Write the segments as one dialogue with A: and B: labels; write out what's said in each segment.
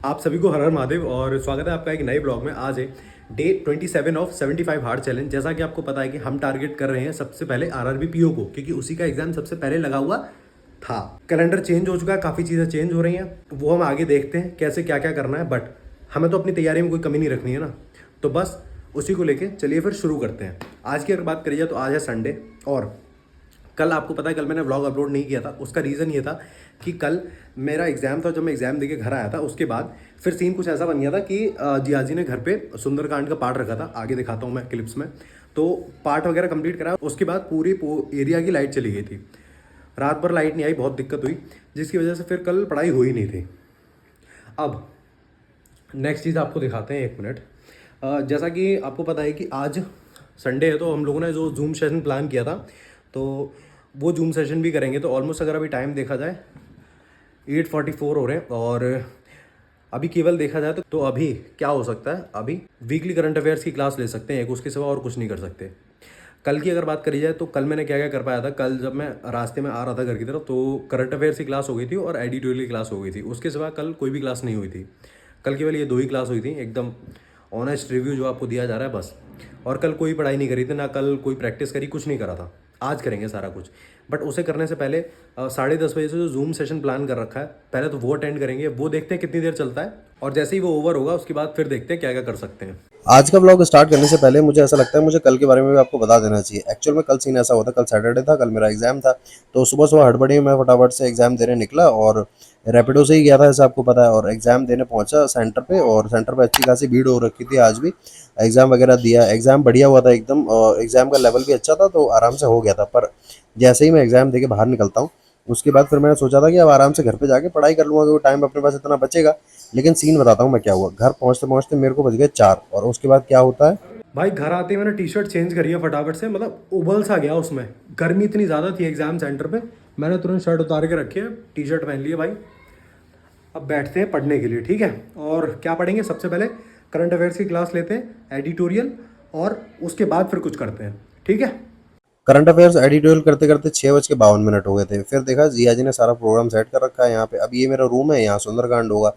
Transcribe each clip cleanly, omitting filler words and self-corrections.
A: आप सभी को हर हर महादेव और स्वागत है आपका एक नए ब्लॉग में। आज है डे 27 ऑफ 75 हार्ड चैलेंज। जैसा कि आपको पता है कि हम टारगेट कर रहे हैं सबसे पहले आरआरबी पीओ को, क्योंकि उसी का एग्जाम सबसे पहले लगा हुआ था। कैलेंडर चेंज हो चुका है, काफ़ी चीज़ें चेंज हो रही हैं, वो हम आगे देखते हैं कैसे क्या क्या करना है। बट हमें तो अपनी तैयारी में कोई कमी नहीं रखनी है ना, तो बस उसी को लेके चलिए फिर शुरू करते हैं। आज की अगर बात करी जाए तो आज है संडे, और कल आपको पता है कल मैंने व्लॉग अपलोड नहीं किया था। उसका रीज़न ये था कि कल मेरा एग्ज़ाम था। जब मैं एग्ज़ाम देके घर आया था उसके बाद फिर सीन कुछ ऐसा बन गया था कि जियाजी ने घर पे सुंदरकांड का पार्ट रखा था। आगे दिखाता हूँ मैं क्लिप्स में। तो पार्ट वगैरह कंप्लीट करा, उसके बाद पूरी एरिया की लाइट चली गई थी। रात भर लाइट नहीं आई, बहुत दिक्कत हुई, जिसकी वजह से फिर कल पढ़ाई हुई नहीं थी। अब नेक्स्ट चीज़ आपको दिखाते हैं, एक मिनट। जैसा कि आपको पता है कि आज संडे है, तो हम लोगों ने जो जूम सेशन प्लान किया था, तो वो जूम सेशन भी करेंगे। तो ऑलमोस्ट अगर अभी टाइम देखा जाए 8:44 हो रहे हैं, और अभी केवल देखा जाए तो अभी क्या हो सकता है, अभी वीकली करंट अफेयर्स की क्लास ले सकते हैं एक, उसके सिवा और कुछ नहीं कर सकते। कल की अगर बात करी जाए तो कल मैंने क्या क्या कर पाया था। कल जब मैं रास्ते में आ रहा था घर की तरफ, तो करंट अफेयर्स की क्लास हो गई थी और एडिटोरियल की क्लास हो गई थी। उसके सिवा कल कोई भी क्लास नहीं हुई थी। कल केवल ये दो ही क्लास हुई थी, एकदम ऑनेस्ट रिव्यू जो आपको दिया जा रहा है बस। और कल कोई पढ़ाई नहीं करी थी, ना कल कोई प्रैक्टिस करी, कुछ नहीं करा था। आज करेंगे सारा कुछ, बट उसे करने से पहले 10:30 बजे से जो जूम सेशन प्लान कर रखा है, पहले तो वो अटेंड करेंगे। वो देखते हैं कितनी देर चलता है, और जैसे ही वो ओवर होगा उसके बाद फिर देखते हैं क्या क्या कर सकते हैं।
B: आज का ब्लॉग स्टार्ट करने से पहले मुझे ऐसा लगता है मुझे कल के बारे में भी आपको बता देना चाहिए। एक्चुअल में कल सीन ऐसा होता, कल सैटरडे था, कल मेरा एग्जाम था। तो सुबह सुबह हड़बड़ी में मैं फटाफट से एग्जाम देने निकला और रैपिडो से ही गया था, जैसे आपको पता है। और एग्जाम देने पहुंचा सेंटर पे, और सेंटर पे अच्छी खासी भीड़ हो रखी थी। आज भी एग्जाम वगैरह दिया, एग्जाम बढ़िया हुआ था एकदम, और एग्जाम का लेवल भी अच्छा था, तो आराम से हो गया था। पर जैसे ही मैं एग्जाम दे के बाहर निकलता हूँ, उसके बाद फिर मैंने सोचा था कि अब आराम से घर पे जाके पढ़ाई कर लूँगा, क्योंकि टाइम अपने पास इतना बचेगा। लेकिन सीन बताता हूँ मैं क्या हुआ। घर पहुँचते पहुँचते मेरे को बज गए 4, और उसके बाद क्या होता है।
A: भाई घर आते ही मैंने टी शर्ट चेंज करी है फटाफट से, मतलब उबल सा गया उसमें। गर्मी इतनी ज़्यादा थी एग्जाम सेंटर पे, मैंने तुरंत शर्ट उतार के रखी है, टी शर्ट पहन ली है भाई। अब बैठते हैं पढ़ने के लिए, ठीक है। और क्या पढ़ेंगे, सबसे पहले करंट अफेयर्स की क्लास लेते हैं, एडिटोरियल, और उसके बाद फिर कुछ करते हैं, ठीक है।
B: करंट अफेयर्स एडिटोरियल करते करते 6:52 हो गए थे। फिर देखा जिया जी ने सारा प्रोग्राम सेट कर रखा है यहाँ पे। अब ये मेरा रूम है, यहाँ सुंदरकांड होगा,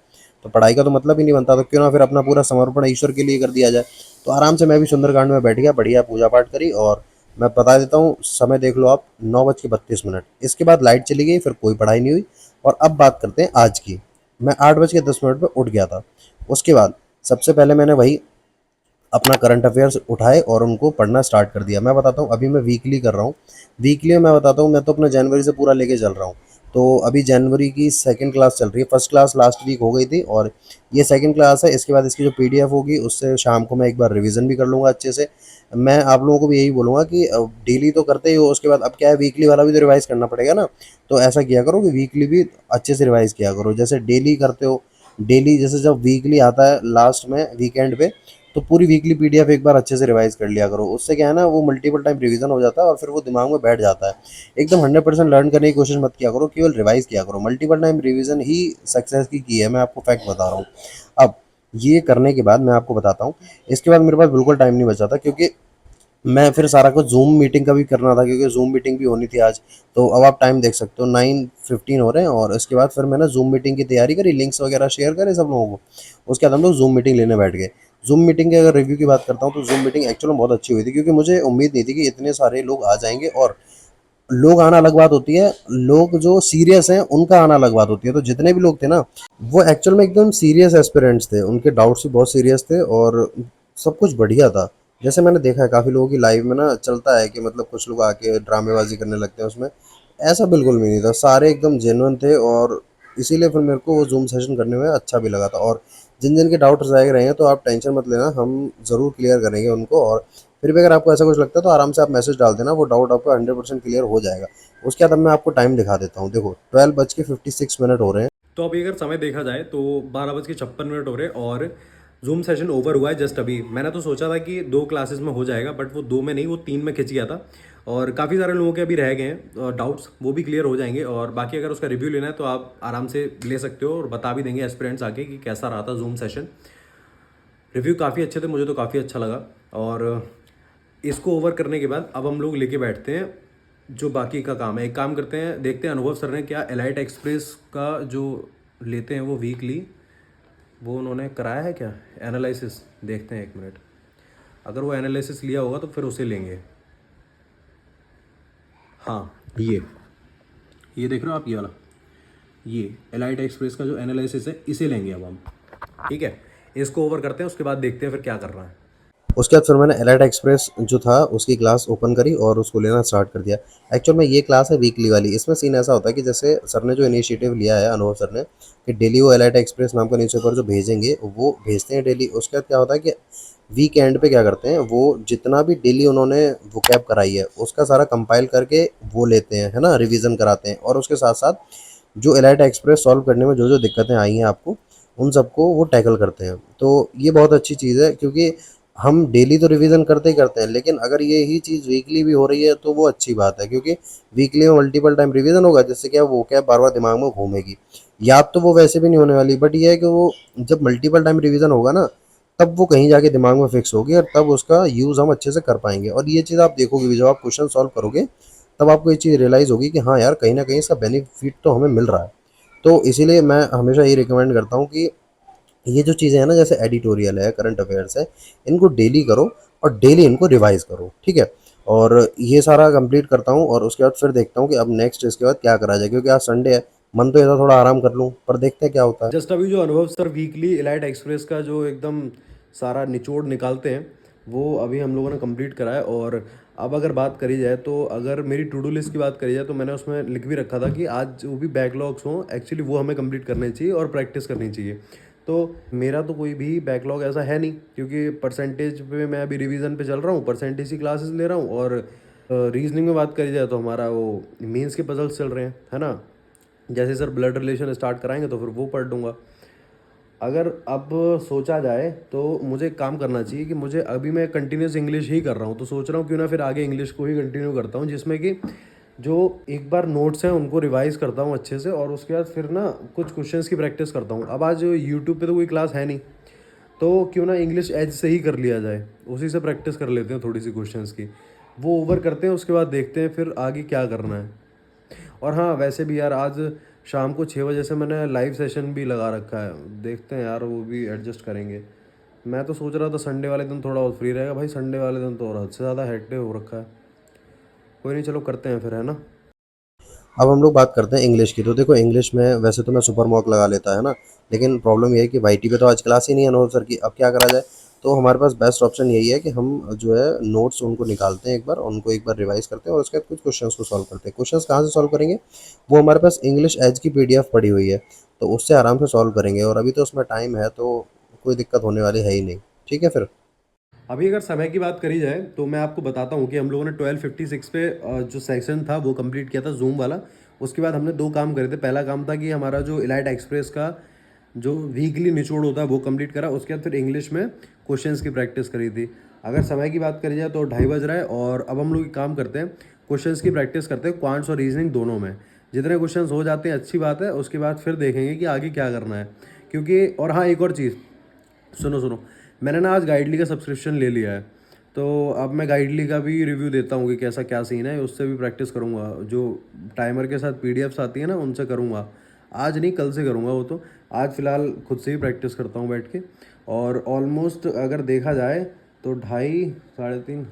B: तो पढ़ाई का तो मतलब ही नहीं बनता। तो क्यों ना फिर अपना पूरा समर्पण ईश्वर के लिए कर दिया जाए। तो आराम से मैं भी सुंदरकांड में बैठ गया, बढ़िया पूजा पाठ करी। और मैं बता देता हूँ समय देख लो आप, 9:32। इसके बाद लाइट चली गई, फिर कोई पढ़ाई नहीं हुई। और अब बात करते हैं आज की। मैं 8:10 पे उठ गया था। उसके बाद सबसे पहले मैंने वही अपना करंट अफेयर्स उठाए और उनको पढ़ना स्टार्ट कर दिया। मैं बताता हूँ, अभी मैं वीकली कर रहा हूँ। वीकली में मैं बताता हूँ, मैं तो अपना जनवरी से पूरा लेके चल रहा हूँ। तो अभी जनवरी की सेकंड क्लास चल रही है। फर्स्ट क्लास लास्ट वीक हो गई थी, और ये सेकंड क्लास है। इसके बाद इसकी जो पीडीएफ होगी, उससे शाम को मैं एक बार रिवीजन भी कर लूँगा अच्छे से। मैं आप लोगों को भी यही बोलूँगा कि डेली तो करते ही हो, उसके बाद अब क्या है, वीकली वाला भी तो रिवाइज़ करना पड़ेगा ना। तो ऐसा किया करो कि वीकली भी अच्छे से रिवाइज़ किया करो, जैसे डेली करते हो। डेली जैसे जब वीकली आता है लास्ट में वीकेंड पे, तो पूरी वीकली पीडीएफ एक बार अच्छे से रिवाइज कर लिया करो। उससे क्या है ना, वो मल्टीपल टाइम रिवीजन हो जाता है, और फिर वो दिमाग में बैठ जाता है। एकदम 100% लर्न करने की कोशिश मत किया करो, केवल रिवाइज किया करो। मल्टीपल टाइम रिवीजन ही सक्सेस की है, मैं आपको फैक्ट बता रहा हूँ। अब ये करने के बाद मैं आपको बताता हूँ, इसके बाद मेरे पास बिल्कुल टाइम नहीं बचा था, क्योंकि मैं फिर सारा कुछ जूम मीटिंग का भी करना था, क्योंकि जूम मीटिंग भी होनी थी आज। तो अब आप टाइम देख सकते हो, 9:15 हो रहे हैं। और इसके बाद फिर मैंने जूम मीटिंग की तैयारी करी, लिंक्स वगैरह शेयर करे सब लोगों को। उसके बाद हम लोग जूम मीटिंग लेने बैठ गए। जूम मीटिंग के अगर रिव्यू की बात करता हूँ, तो जूम मीटिंग एक्चुअली बहुत अच्छी हुई थी, क्योंकि मुझे उम्मीद नहीं थी कि इतने सारे लोग आ जाएंगे। और लोग आना अलग बात होती है, लोग जो सीरियस हैं उनका आना अलग बात होती है। तो जितने भी लोग थे ना, वो एक्चुअल में एकदम सीरियस एस्पिरेंट्स थे, उनके डाउट्स भी बहुत सीरियस थे, और सब कुछ बढ़िया था। जैसे मैंने देखा है काफ़ी लोगों की लाइव में ना, चलता है कि मतलब कुछ लोग आके ड्रामेबाजी करने लगते हैं उसमें। ऐसा बिल्कुल भी नहीं था, सारे एकदम जेन्युइन थे। और इसीलिए फिर मेरे को वो जूम सेशन करने में अच्छा भी लगा था। और जिन जिन के डाउट रह रहे हैं, तो आप टेंशन मत लेना, हम ज़रूर क्लियर करेंगे उनको। और फिर भी अगर आपको ऐसा कुछ लगता है, तो आराम से आप मैसेज डाल देना, वो डाउट आपका 100% क्लियर हो जाएगा। उसके बाद अब मैं आपको टाइम दिखा देता हूँ। देखो 12:56 हो रहे हैं।
A: तो अभी अगर समय देखा जाए तो 12:56 हो रहे हैं, और जूम सेशन ओवर हुआ है जस्ट अभी। मैंने तो सोचा था कि 2 क्लासेस में हो जाएगा, बट वो 2 में नहीं, वो 3 में खिंच गया था। और काफ़ी सारे लोगों के अभी रह गए हैं डाउट्स, वो भी क्लियर हो जाएंगे। और बाकी अगर उसका रिव्यू लेना है तो आप आराम से ले सकते हो, और बता भी देंगे एस्पिरेंट्स आके कि कैसा रहा था जूम सेशन। रिव्यू काफ़ी अच्छे थे, मुझे तो काफ़ी अच्छा लगा। और इसको ओवर करने के बाद अब हम लोग लेके बैठते हैं जो बाकी का काम है। एक काम करते हैं, देखते हैं अनुभव सर ने क्या एलाइट एक्सप्रेस का जो लेते हैं वो वीकली वो उन्होंने कराया है क्या एनालिसिस, देखते हैं 1 मिनट। अगर वो एनालिसिस लिया होगा तो फिर उसे लेंगे। हाँ, ये देख रहे हो आप, ये वाला, ये एलाइट एक्सप्रेस का जो एनालिसिस है इसे लेंगे अब हम। ठीक है, इसको ओवर करते हैं, उसके बाद देखते हैं फिर क्या कर रहा है।
B: उसके बाद फिर मैंने एलाइट एक्सप्रेस जो था उसकी क्लास ओपन करी और उसको लेना स्टार्ट कर दिया। एक्चुअल में ये क्लास है वीकली वाली। इसमें सीन ऐसा होता है कि जैसे सर ने जो इनिशिएटिव लिया है, अनुभव सर ने, कि डेली वो एलाइट एक्सप्रेस नाम का न्यूज़पेपर जो भेजेंगे वो भेजते हैं डेली। उसके बाद क्या होता है कि वीक एंड पे क्या करते हैं, वो जितना भी डेली उन्होंने वोकैब कराई है उसका सारा कंपाइल करके वो लेते हैं, है ना, रिवीजन कराते हैं। और उसके साथ साथ जो एलाइट एक्सप्रेस सॉल्व करने में जो जो दिक्कतें आई हैं आपको, उन सबको वो टैकल करते हैं। तो ये बहुत अच्छी चीज़ है, क्योंकि हम डेली तो रिवीजन करते ही करते हैं, लेकिन अगर ये ही चीज़ वीकली भी हो रही है तो वो अच्छी बात है, क्योंकि वीकली में मल्टीपल टाइम रिवीजन होगा, जिससे क्या वो क्या बार बार दिमाग में घूमेगी। याद तो वो वैसे भी नहीं होने वाली, बट ये है कि वो जब मल्टीपल टाइम रिवीजन होगा ना, तब वो कहीं जाके दिमाग में फिक्स होगी और तब उसका यूज़ हम अच्छे से कर पाएंगे। और ये चीज़ आप देखोगे भी, जब आप क्वेश्चन सॉल्व करोगे तब आपको ये चीज़ रियलाइज़ होगी कि हाँ यार, कहीं ना कहीं इसका बेनिफिट तो हमें मिल रहा है। तो इसीलिए मैं हमेशा ये रिकमेंड करता हूँ कि ये जो चीज़ें हैं ना, जैसे एडिटोरियल है, करंट अफेयर्स है, इनको डेली करो और डेली इनको रिवाइज करो, ठीक है। और ये सारा कंप्लीट करता हूँ और उसके बाद फिर देखता हूँ कि अब नेक्स्ट इसके बाद क्या करा जाए, क्योंकि आज संडे है, मन तो ये था थोड़ा आराम कर लूँ, पर देखते हैं क्या होता है।
A: जस्ट अभी जो अनुभव सर वीकली एलाइट एक्सप्रेस का जो एकदम सारा निचोड़ निकालते हैं, वो अभी हम लोगों ने कंप्लीट करा है। और अब अगर बात करी जाए तो अगर मेरी टू डू लिस्ट की बात करी जाए तो मैंने उसमें लिख भी रखा था कि आज जो भी बैकलॉग्स हों एक्चुअली वो हमें कंप्लीट करने चाहिए और प्रैक्टिस करनी चाहिए। तो मेरा तो कोई भी बैकलॉग ऐसा है नहीं, क्योंकि परसेंटेज पे मैं अभी रिवीजन पे चल रहा हूँ, परसेंटेज की क्लासेस ले रहा हूँ। और रीजनिंग में बात करी जाए तो हमारा वो मेंस के पजल्स चल रहे हैं, है ना। जैसे सर ब्लड रिलेशन स्टार्ट कराएंगे तो फिर वो पढ़ लूँगा। अगर अब सोचा जाए तो मुझे एक काम करना चाहिए कि मुझे अभी मैं कंटिन्यूस इंग्लिश ही कर रहा हूँ, तो सोच रहा हूँ क्यों ना फिर आगे इंग्लिश को ही कंटिन्यू करता हूँ, जिसमें कि जो एक बार नोट्स हैं उनको रिवाइज करता हूँ अच्छे से, और उसके बाद फिर ना कुछ क्वेश्चंस की प्रैक्टिस करता हूँ। अब आज यूट्यूब पे तो कोई क्लास है नहीं, तो क्यों ना इंग्लिश एज से ही कर लिया जाए, उसी से प्रैक्टिस कर लेते हैं थोड़ी सी क्वेश्चंस की, वो ओवर करते हैं, उसके बाद देखते हैं फिर आगे क्या करना है। और हाँ, वैसे भी यार आज शाम को 6 बजे से मैंने लाइव सेशन भी लगा रखा है, देखते हैं यार वो भी एडजस्ट करेंगे। मैं तो सोच रहा था संडे वाले दिन थोड़ा और फ्री रहेगा, भाई संडे वाले दिन तो और हद से ज़्यादा हेक्टिक हो रखा है। कोई नहीं, चलो करते हैं फिर, है ना।
B: अब हम लोग बात करते हैं इंग्लिश की। तो देखो, इंग्लिश में वैसे तो मैं सुपर मॉक लगा लेता है ना, लेकिन प्रॉब्लम ये है कि वाईटी पे तो आज क्लास ही नहीं है अनुभव सर की। अब क्या करा जाए? तो हमारे पास बेस्ट ऑप्शन यही है कि हम जो है नोट्स उनको निकालते हैं, एक बार उनको एक बार रिवाइज करते हैं और उसके बाद कुछ क्वेश्चंस को सॉल्व करते हैं। क्वेश्चंस कहाँ से सॉल्व करेंगे? वो हमारे पास इंग्लिश एज की पीडीएफ पड़ी हुई है, तो उससे आराम से सॉल्व करेंगे। और अभी तो उसमें टाइम है, तो कोई दिक्कत होने वाली है ही नहीं। ठीक है फिर।
A: अभी अगर समय की बात करी जाए तो मैं आपको बताता हूँ कि हम लोगों ने 12:56 पे जो सेक्शन था वो कंप्लीट किया था जूम वाला। उसके बाद हमने 2 काम करे थे। पहला काम था कि हमारा जो इलाइट एक्सप्रेस का जो वीकली निचोड़ होता है वो कंप्लीट करा। उसके बाद फिर इंग्लिश में क्वेश्चंस की प्रैक्टिस करी थी। अगर समय की बात करी जाए तो 2:30 बज रहा है, और अब हम लोग एक काम करते हैं, क्वेश्चंस की प्रैक्टिस करते हैं क्वांट्स और रीजनिंग दोनों में। जितने क्वेश्चंस हो जाते हैं अच्छी बात है, उसके बाद फिर देखेंगे कि आगे क्या करना है। क्योंकि और हाँ, एक और चीज़, सुनो सुनो, मैंने ना आज गाइडली का सब्सक्रिप्शन ले लिया है, तो अब मैं गाइडली का भी रिव्यू देता हूँ कि कैसा क्या सीन है, उससे भी प्रैक्टिस करूँगा। जो टाइमर के साथ पीडीएफ्स आती है ना, उनसे करूँगा। आज नहीं, कल से करूँगा वो तो। आज फ़िलहाल खुद से ही प्रैक्टिस करता हूँ बैठ के। और ऑलमोस्ट अगर देखा जाए तो 2:30 3:30,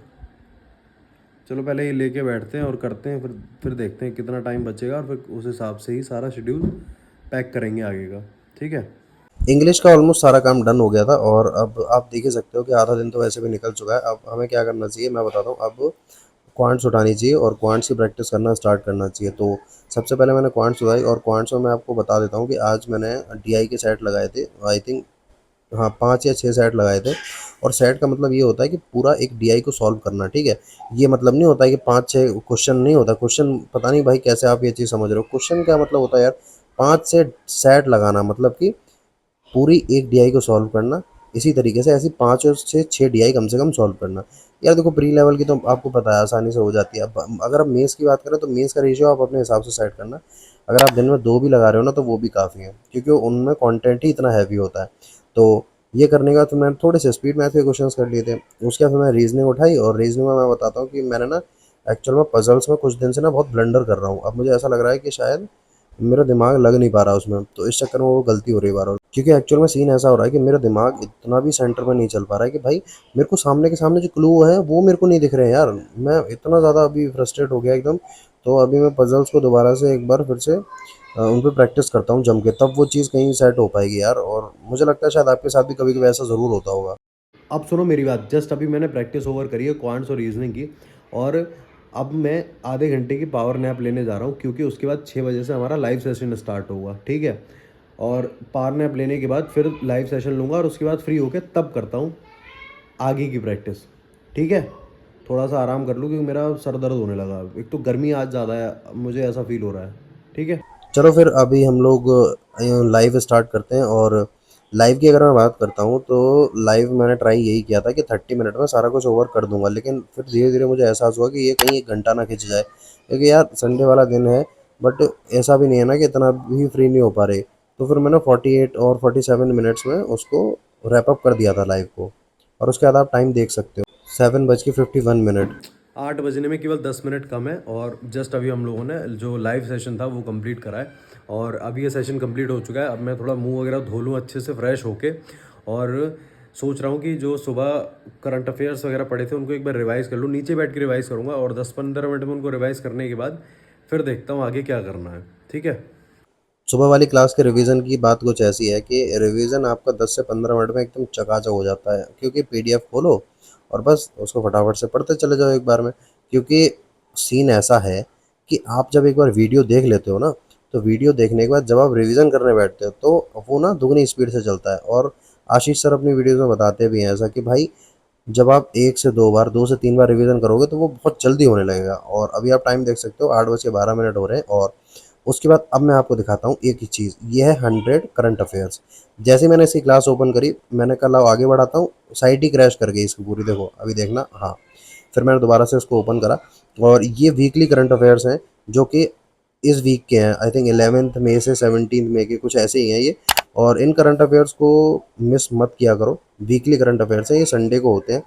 A: चलो पहले ये लेके बैठते हैं और करते हैं, फिर देखते हैं कितना टाइम बचेगा, और फिर उस हिसाब से ही सारा शेड्यूल पैक करेंगे आगे का। ठीक है।
B: इंग्लिश का ऑलमोस्ट सारा काम डन हो गया था और अब आप देख ही सकते हो कि आधा दिन तो वैसे भी निकल चुका है। अब हमें क्या करना चाहिए मैं बताता हूँ। अब क्वांट्स उठानी चाहिए और क्वांट्स की प्रैक्टिस करना स्टार्ट करना चाहिए। तो सबसे पहले मैंने क्वांट्स उठाई, और क्वांट्स में मैं आपको बता देता हूँ कि आज मैंने डीआई के सेट लगाए थे, आई थिंक, हाँ, 5 या 6 सेट लगाए थे। और सेट का मतलब ये होता है कि पूरा एक डीआई को सॉल्व करना, ठीक है। ये मतलब नहीं होता है कि 5-6 क्वेश्चन नहीं होता। क्वेश्चन पता नहीं भाई कैसे आप ये चीज़ समझ रहे हो। क्वेश्चन क्या मतलब होता है यार? 5 से सेट लगाना मतलब कि पूरी एक डीआई को सॉल्व करना। इसी तरीके से ऐसी 5 से 6 डीआई कम से कम सॉल्व करना। यार देखो, प्री लेवल की तो आपको पता है आसानी से हो जाती है। अब अगर आप मेंस की बात करें तो मेंस का रेशियो आप अपने हिसाब से सेट करना। अगर आप दिन में 2 भी लगा रहे हो ना, तो वो भी काफ़ी है, क्योंकि उनमें कंटेंट ही इतना हैवी होता है। तो ये करने का तो मैंने थोड़े से स्पीड मैथ के क्वेश्चंस कर लिए थे। उसके बाद फिर मैं रीजनिंग उठाई, और रीजनिंग में मैं बताता हूँ कि मैंने ना एक्चुअल में पजल्स में कुछ दिन से ना बहुत ब्लंडर कर रहा हूँ। अब मुझे ऐसा लग रहा है कि शायद मेरा दिमाग लग नहीं पा रहा उसमें, तो इस चक्कर में वो गलती हो रही है बार बार। क्योंकि एक्चुअल में सीन ऐसा हो रहा है कि मेरा दिमाग इतना भी सेंटर में नहीं चल पा रहा है कि भाई मेरे को सामने के सामने जो क्लू है वो मेरे को नहीं दिख रहे हैं यार। मैं इतना ज़्यादा अभी फ्रस्ट्रेट हो गया एकदम। तो अभी मैं पजल्स को दोबारा से एक बार फिर से उन पे प्रैक्टिस करता हूँ जम के, तब वो चीज़ कहीं सेट हो पाएगी यार। और मुझे लगता है शायद आपके साथ भी कभी कभी ऐसा ज़रूर होता होगा।
A: अब सुनो मेरी बात, जस्ट अभी मैंने प्रैक्टिस ओवर करी है क्वांट्स और रीजनिंग की, और अब मैं आधे घंटे की पावर नैप लेने जा रहा हूँ, क्योंकि उसके बाद 6 बजे से हमारा लाइव सेशन स्टार्ट होगा, ठीक है। और पावर नैप लेने के बाद फिर लाइव सेशन लूँगा, और उसके बाद फ्री होके तब करता हूँ आगे की प्रैक्टिस, ठीक है। थोड़ा सा आराम कर लूँ क्योंकि मेरा सर दर्द होने लगा, एक तो गर्मी आज ज़्यादा है, मुझे ऐसा फील हो रहा है, ठीक है।
B: चलो फिर अभी हम लोग लाइव स्टार्ट करते हैं। और लाइव की अगर मैं बात करता हूँ तो लाइव मैंने ट्राई यही किया था कि 30 मिनट में सारा कुछ ओवर कर दूंगा, लेकिन फिर धीरे धीरे मुझे एहसास हुआ कि ये कहीं 1 घंटा ना खिंच जाए, क्योंकि यार संडे वाला दिन है। बट ऐसा भी नहीं है ना कि इतना भी फ्री नहीं हो पा रहे। तो फिर मैंने 48 और 47 मिनट्स में उसको रैप अप कर दिया था लाइव को। और उसके बाद आप टाइम देख सकते हो, 7:51।
A: 8 बजने में केवल 10 मिनट कम है, और जस्ट अभी हम लोगों ने जो लाइव सेशन था वो कंप्लीट करा है, और अभी ये सेशन कंप्लीट हो चुका है। अब मैं थोड़ा मुंह वगैरह धो लूँ अच्छे से फ्रेश होके, और सोच रहा हूँ कि जो सुबह करंट अफेयर्स वगैरह पढ़े थे उनको एक बार रिवाइज कर लूँ, नीचे बैठ के रिवाइज करूँगा, और 10-15 मिनट में उनको रिवाइज करने के बाद फिर देखता हूँ आगे क्या करना है, ठीक है।
B: सुबह वाली क्लास के रिवीजन की बात कुछ ऐसी है कि रिवीजन आपका 10 से 15 मिनट में एकदम चकाचक हो जाता है, क्योंकि पीडीएफ खोलो और बस उसको फटाफट से पढ़ते चले जाओ एक बार में। क्योंकि सीन ऐसा है कि आप जब एक बार वीडियो देख लेते हो ना, तो वीडियो देखने के बाद जब आप रिवीजन करने बैठते हो तो वो ना दुगनी स्पीड से चलता है। और आशीष सर अपनी वीडियोज़ में बताते भी हैं ऐसा कि भाई जब आप 1 से 2 बार, 2 से 3 बार रिवीजन करोगे तो वो बहुत जल्दी होने लगेगा। और अभी आप टाइम देख सकते हो, 8:12 हो रहे हैं। और उसके बाद अब मैं आपको दिखाता हूँ एक ही चीज़, ये है 100 करंट अफेयर्स। जैसे ही मैंने इसकी क्लास ओपन करी, मैंने कहा लाओ आगे बढ़ाता हूँ, साइट ही क्रैश कर गई इसकी पूरी, देखो अभी देखना। हाँ, फिर मैंने दोबारा से उसको ओपन करा, और ये वीकली करंट अफेयर्स हैं जो कि इस वीक के हैं। आई थिंक 11 मई से 17 मई के कुछ ऐसे ही हैं ये। और इन करंट अफेयर्स को मिस मत किया करो। वीकली करंट अफेयर्स हैं, ये संडे को होते हैं।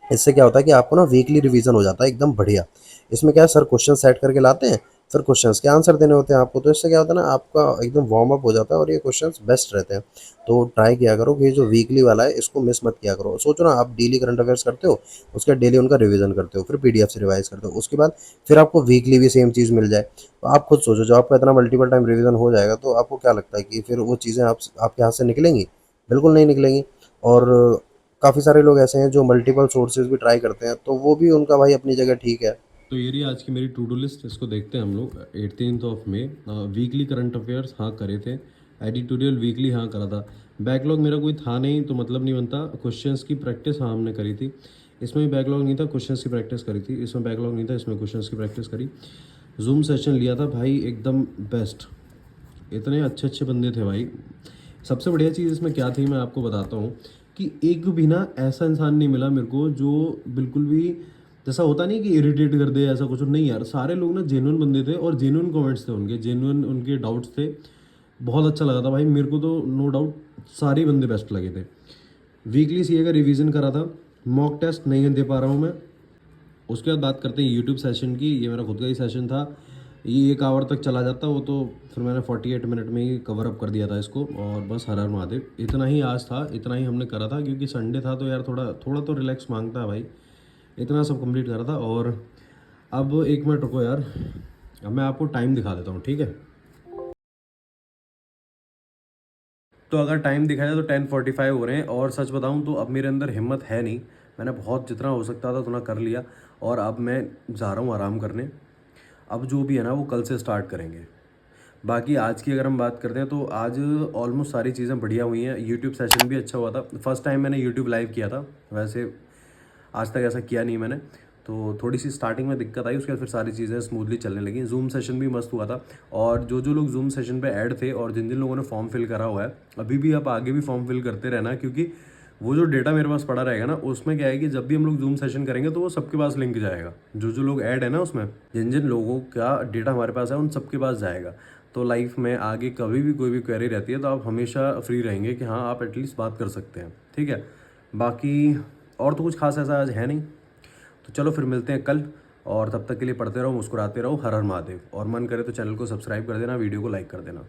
B: इससे क्या होता है कि आपको ना वीकली रिवीजन हो जाता है एकदम बढ़िया। इसमें क्या है, सर क्वेश्चन सेट करके लाते हैं, फिर क्वेश्चंस के आंसर देने होते हैं आपको। तो इससे क्या होता है ना, आपका एकदम वार्म अप हो जाता है और ये क्वेश्चंस बेस्ट रहते हैं। तो ट्राई किया करो कि ये जो वीकली वाला है इसको मिस मत किया करो। सोचो ना, आप डेली करंट अफेयर्स करते हो, उसके बाद डेली उनका रिवीजन करते हो, फिर पीडीएफ से रिवाइज करते हो, उसके बाद फिर आपको वीकली भी सेम चीज़ मिल जाए। तो आप खुद सोचो, जब आपका इतना मल्टीपल टाइम रिवीजन हो जाएगा तो आपको क्या लगता है कि फिर वो चीज़ें आपके हाथ से निकलेंगी? बिल्कुल नहीं निकलेंगी। और काफ़ी सारे लोग ऐसे हैं जो मल्टीपल सोर्सेज भी ट्राई करते हैं, तो वो भी उनका भाई अपनी जगह ठीक है।
A: तो ये रही आज की मेरी टू डू लिस्ट, इसको देखते हैं हम लोग। 18 मई वीकली करंट अफेयर्स हाँ करे थे, एडिटोरियल वीकली हाँ करा था, बैकलॉग मेरा कोई था नहीं तो मतलब नहीं बनता। क्वेश्चंस की प्रैक्टिस हाँ हमने करी थी, इसमें भी बैकलॉग नहीं था, क्वेश्चंस की प्रैक्टिस करी थी। इसमें बैकलॉग नहीं था, इसमें क्वेश्चंस की प्रैक्टिस करी। जूम सेशन लिया था भाई, एकदम बेस्ट, इतने अच्छे अच्छे बंदे थे भाई। सबसे बढ़िया चीज़ इसमें क्या थी मैं आपको बताता हूँ, कि एक भी ना ऐसा इंसान नहीं मिला मेरे को जो बिल्कुल भी जैसा होता नहीं कि इरिटेट कर दे, ऐसा कुछ नहीं यार। सारे लोग ना जेन्युइन बंदे थे, और जेन्युइन कमेंट्स थे उनके, जेन्युइन उनके डाउट्स थे। बहुत अच्छा लगा था भाई मेरे को तो, नो डाउट सारे बंदे बेस्ट लगे थे। वीकली सीए का रिवीजन करा था, मॉक टेस्ट नहीं दे पा रहा हूँ मैं। उसके बाद बात करते हैं यूट्यूब सेशन की। ये मेरा खुद का ही सेशन था, ये 1 आवर तक चला जाता वो तो, फिर मैंने 48 मिनट में ही कवर अप कर दिया था इसको। और बस हर हर महादेव, इतना ही आज था, इतना ही हमने करा था, क्योंकि संडे था तो यार थोड़ा थोड़ा तो रिलैक्स मांगता है भाई। इतना सब कंप्लीट करा था। और अब 1 मिनट रुको यार, अब मैं आपको टाइम दिखा देता हूँ, ठीक है। तो अगर टाइम दिखाया तो 10:45 हो रहे हैं, और सच बताऊं तो अब मेरे अंदर हिम्मत है नहीं। मैंने बहुत जितना हो सकता था उतना कर लिया, और अब मैं जा रहा हूँ आराम करने। अब जो भी है ना वो कल से स्टार्ट करेंगे। बाकी आज की अगर हम बात करते हैं तो आज ऑलमोस्ट सारी चीज़ें बढ़िया हुई हैं। यूट्यूब सेशन भी अच्छा हुआ था, फर्स्ट टाइम मैंने यूट्यूब लाइव किया था, वैसे आज तक ऐसा किया नहीं मैंने। तो थोड़ी सी स्टार्टिंग में दिक्कत आई, उसके बाद फिर सारी चीज़ें स्मूथली चलने लगी। जूम सेशन भी मस्त हुआ था, और जो जो लोग जूम सेशन पे ऐड थे और जिन जिन लोगों ने फॉर्म फिल करा हुआ है, अभी भी आप आगे भी फॉर्म फिल करते रहना, क्योंकि वो जो डेटा मेरे पास पड़ा रहेगा ना, उसमें क्या है कि जब भी हम लोग जूम सेशन करेंगे तो वो सबके पास लिंक जाएगा। जो जो लोग ऐड है ना उसमें, जिन जिन लोगों का डेटा हमारे पास है उन सबके पास जाएगा। तो लाइफ में आगे कभी भी कोई भी क्वेरी रहती है तो आप हमेशा फ्री रहेंगे कि हाँ आप एटलीस्ट बात कर सकते हैं, ठीक है। बाकी और तो कुछ खास ऐसा आज है नहीं। तो चलो फिर मिलते हैं कल, और तब तक के लिए पढ़ते रहो, मुस्कुराते रहो। हर हर महादेव। और मन करे तो चैनल को सब्सक्राइब कर देना, वीडियो को लाइक कर देना।